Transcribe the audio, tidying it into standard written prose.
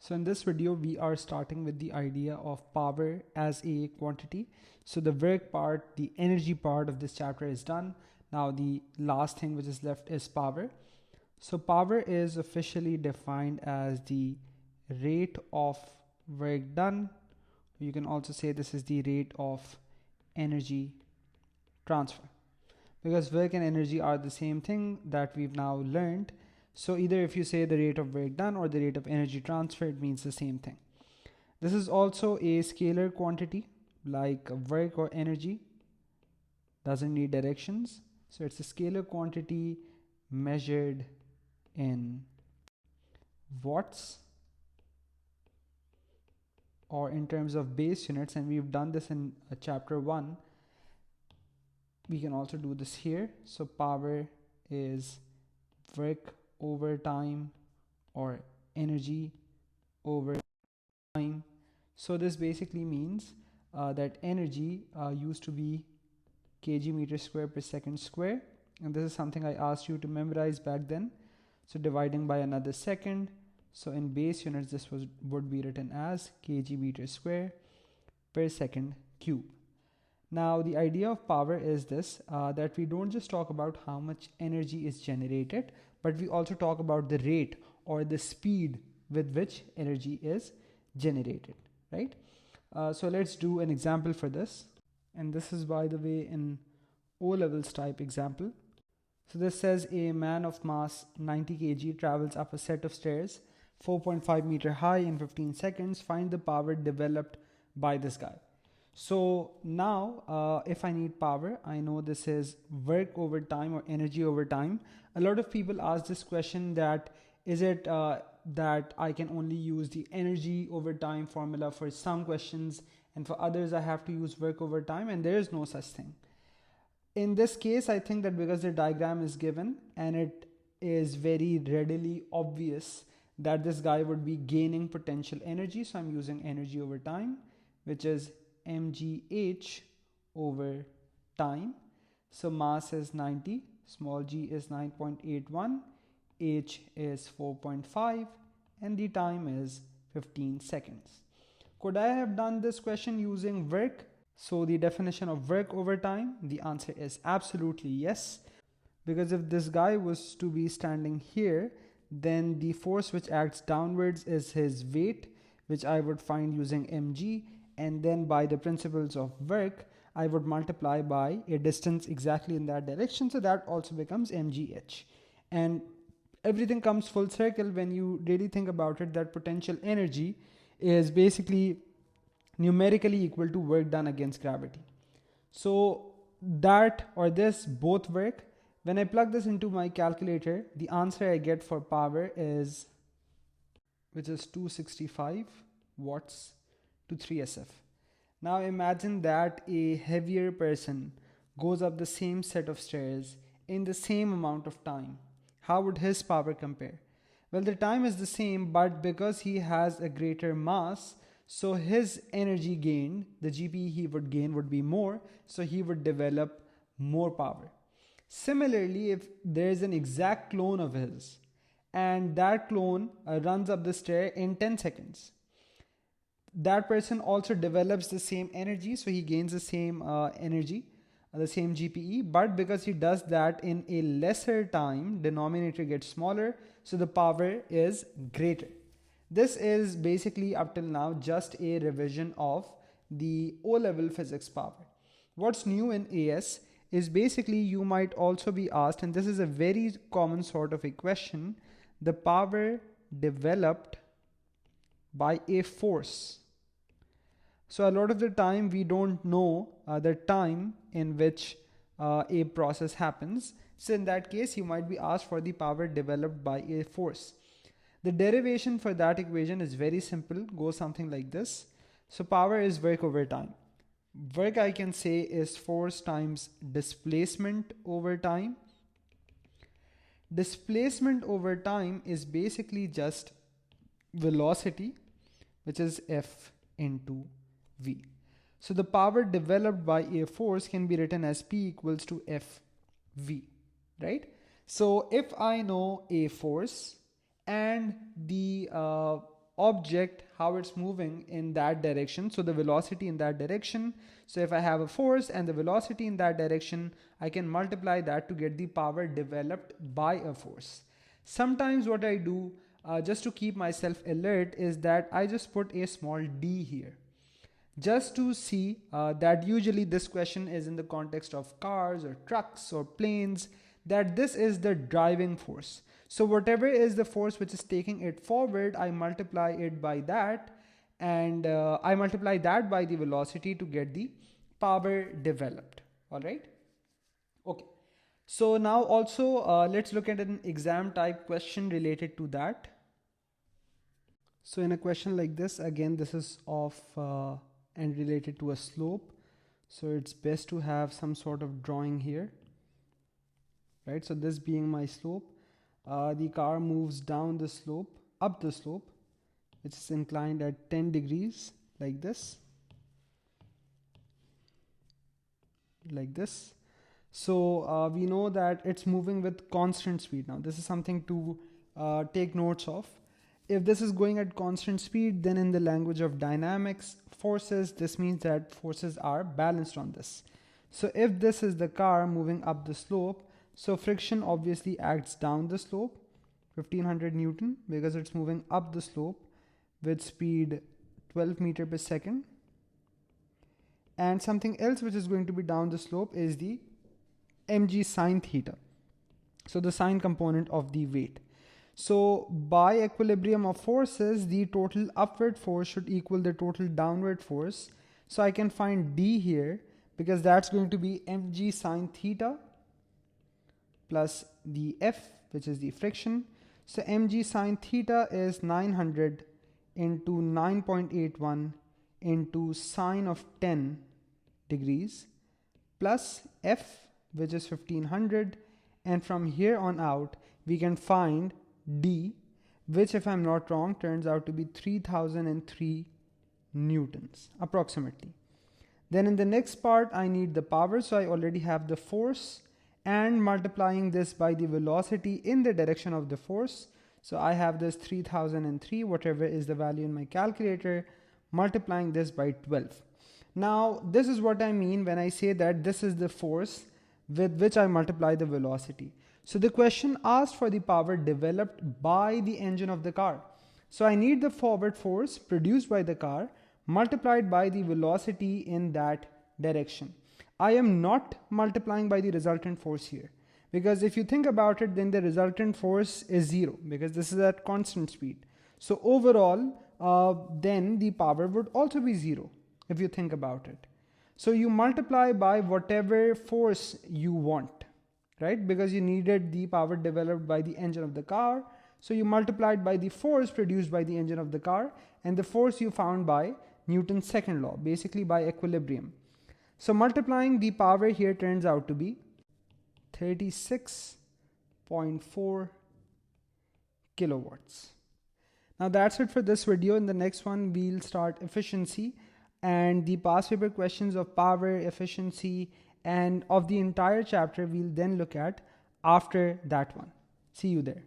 So in this video, we are starting with the idea of power as a quantity. So the work part, the energy part of this chapter is done. Now the last thing which is left is power. So power is officially defined as the rate of work done. You can also say this is the rate of energy transfer, because work and energy are the same thing that we've now learned. So either if you say the rate of work done or the rate of energy transfer, it means the same thing. This is also a scalar quantity, like work or energy doesn't need directions. So it's a scalar quantity measured in watts or in terms of base units, and we've done this in chapter 1. We can also do this here. So power is work over time or energy over time. So this basically means that energy used to be kg meter square per second square, and this is something I asked you to memorize back then. So dividing by another second, so in base units this would be written as kg meter square per second cube. Now the idea of power is this, that we don't just talk about how much energy is generated, but we also talk about the rate or the speed with which energy is generated, right? So let's do an example for this. And this is, by the way, in O-levels type example. So this says a man of mass 90 kg travels up a set of stairs 4.5 meter high in 15 seconds. Find the power developed by this guy. So now if I need power, I know this is work over time or energy over time. A lot of people ask this question, that is it that I can only use the energy over time formula for some questions, and for others I have to use work over time, and there is no such thing. In this case, I think that because the diagram is given and it is very readily obvious that this guy would be gaining potential energy, so I'm using energy over time, which is mgh over time. So mass is 90, small g is 9.81, h is 4.5, and the time is 15 seconds. Could I have done this question using work? So the definition of work over time, the answer is absolutely yes. Because if this guy was to be standing here, then the force which acts downwards is his weight, which I would find using mg, and then by the principles of work, I would multiply by a distance exactly in that direction, so that also becomes mgh. And everything comes full circle when you really think about it, that potential energy is basically numerically equal to work done against gravity. So that or this both work. When I plug this into my calculator, the answer I get for power is, which is 265 watts to 3SF. Now imagine that a heavier person goes up the same set of stairs in the same amount of time. How would his power compare? Well, the time is the same, but because he has a greater mass, so his energy gain, the GPE he would gain would be more, so he would develop more power. Similarly, if there is an exact clone of his and that clone runs up the stair in 10 seconds, that person also develops the same energy, so he gains the same energy, the same GPE, but because he does that in a lesser time, denominator gets smaller, so the power is greater. This is basically up till now just a revision of the O-level physics power. What's new in AS is basically you might also be asked, and this is a very common sort of a question, the power developed by a force. So a lot of the time we don't know the time in which a process happens. So in that case, you might be asked for the power developed by a force. The derivation for that equation is very simple, goes something like this. So power is work over time. Work, I can say, is force times displacement over time. Displacement over time is basically just velocity, which is F into V. So the power developed by a force can be written as P equals to FV, right? So if I know a force and the object, how it's moving in that direction. So the velocity in that direction. So if I have a force and the velocity in that direction, I can multiply that to get the power developed by a force. Sometimes what I do, just to keep myself alert, is that I just put a small d here, just to see that usually this question is in the context of cars or trucks or planes, that this is the driving force. So whatever is the force which is taking it forward, I multiply it by that, and I multiply that by the velocity to get the power developed. All right. Okay. So now also let's look at an exam type question related to that. So in a question like this, again, this is of and related to a slope. So it's best to have some sort of drawing here, right? So this being my slope, the car moves down the slope, up the slope, which is inclined at 10 degrees like this. So we know that it's moving with constant speed. Now this is something to take notes of. If this is going at constant speed, then in the language of dynamics, forces, this means that forces are balanced on this. So if this is the car moving up the slope, so friction obviously acts down the slope, 1500 Newton, because it's moving up the slope with speed 12 meter per second. And something else which is going to be down the slope is the mg sine theta. So the sine component of the weight. So by equilibrium of forces, the total upward force should equal the total downward force. So I can find D here, because that's going to be mg sine theta plus the F, which is the friction. So mg sine theta is 900 into 9.81 into sine of 10 degrees plus F, which is 1500. And from here on out, we can find D, which, if I'm not wrong, turns out to be 3003 newtons approximately. Then in the next part, I need the power. So I already have the force, and multiplying this by the velocity in the direction of the force. So I have this 3003, whatever is the value in my calculator, multiplying this by 12. Now, this is what I mean when I say that this is the force with which I multiply the velocity. So the question asked for the power developed by the engine of the car. So I need the forward force produced by the car multiplied by the velocity in that direction. I am not multiplying by the resultant force here, because if you think about it, then the resultant force is 0, because this is at constant speed. So overall, then the power would also be 0 if you think about it. So you multiply by whatever force you want, right? Because you needed the power developed by the engine of the car. So you multiplied by the force produced by the engine of the car, and the force you found by Newton's second law, basically by equilibrium. So multiplying the power here turns out to be 36.4 kilowatts. Now that's it for this video. In the next one, we'll start efficiency, and the past paper questions of power, efficiency, and of the entire chapter we'll then look at after that one. See you there.